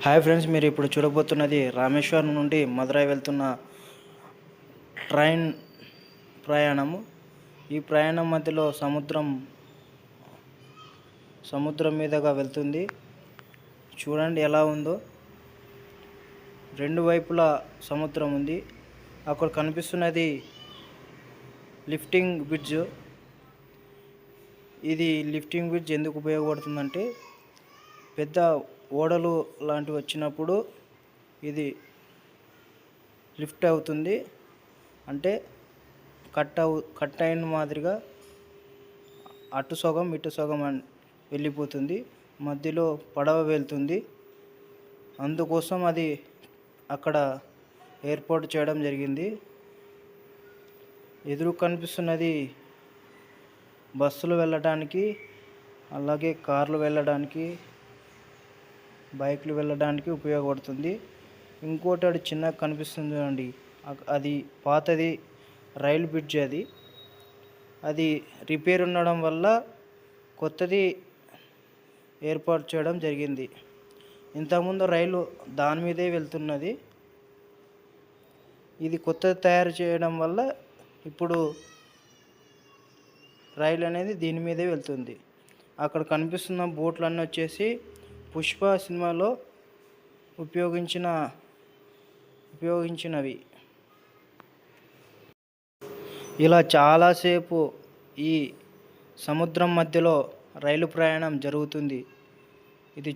Hi friends, మీరు ఇప్పుడు చూడబోతున్నది రామేశ్వరం నుండి మదురై వెళ్తున్న ట్రైన్ ప్రయాణము. ఈ ప్రయాణం మధ్యలో సముద్రం మీదుగా వెళ్తుంది. చూడండి ఎలా ఉందో. రెండు వైపులా సముద్రం ఉంది. అక్కడ కనిపిస్తున్నది లిఫ్టింగ్ బ్రిడ్జ్. ఇది లిఫ్టింగ్ బ్రిడ్జ్ ఎందుకు ఉపయోగపడుతుందంటే, పెద్ద ఓడలు లాంటివి వచ్చినప్పుడు ఇది లిఫ్ట్ అవుతుంది. అంటే కట్ అయిన మాదిరిగా అటు సగం ఇటు సగం వెళ్ళిపోతుంది. మధ్యలో పడవ వెళ్తుంది. అందుకోసం అది అక్కడ ఏర్పాటు చేయడం జరిగింది. ఎదురు కనిపిస్తున్నది బస్సులు వెళ్ళడానికి, అలాగే కార్లు వెళ్ళడానికి, బైక్లు వెళ్ళడానికి ఉపయోగపడుతుంది. ఇంకోటి అది చిన్నగా కనిపిస్తుంది చూడండి, అది పాతది రైలు బ్రిడ్జ్. అది రిపేర్ ఉండడం వల్ల కొత్తది ఏర్పాటు చేయడం జరిగింది. ఇంతకుముందు రైలు దాని మీదే వెళ్తున్నది. ఇది కొత్తది తయారు చేయడం వల్ల ఇప్పుడు రైలు అనేది దీని మీదే వెళ్తుంది. అక్కడ కనిపిస్తున్న బోట్లన్నీ వచ్చేసి పుష్ప సినిమాలో ఉపయోగించినవి. ఇలా చాలాసేపు ఈ సముద్రం మధ్యలో రైలు ప్రయాణం జరుగుతుంది. ఇది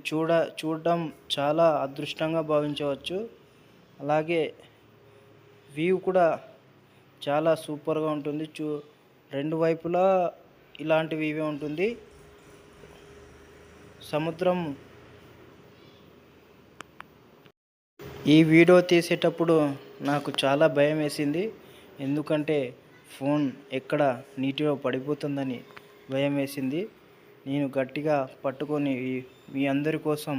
చూడడం చాలా అదృష్టంగా భావించవచ్చు. అలాగే వ్యూ కూడా చాలా సూపర్గా ఉంటుంది. రెండు వైపులా ఇలాంటి వ్యూ ఉంటుంది. సముద్రం. ఈ వీడియో తీసేటప్పుడు నాకు చాలా భయం వేసింది. ఎందుకంటే ఫోన్ ఎక్కడ నీటిలో పడిపోతుందని భయం వేసింది. నేను గట్టిగా పట్టుకొని మీ అందరి కోసం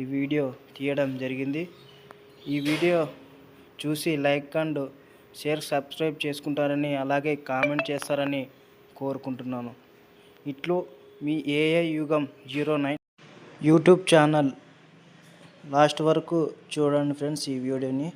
ఈ వీడియో తీయడం జరిగింది. ఈ వీడియో చూసి లైక్ అండ్ షేర్, సబ్స్క్రైబ్ చేసుకుంటారని, అలాగే కామెంట్ చేస్తారని కోరుకుంటున్నాను. ఇట్లు మీ ఏఐ యుగం 09 యూట్యూబ్ ఛానల్. లాస్ట్ వరకు చూడండి ఫ్రెండ్స్ ఈ వీడియోని.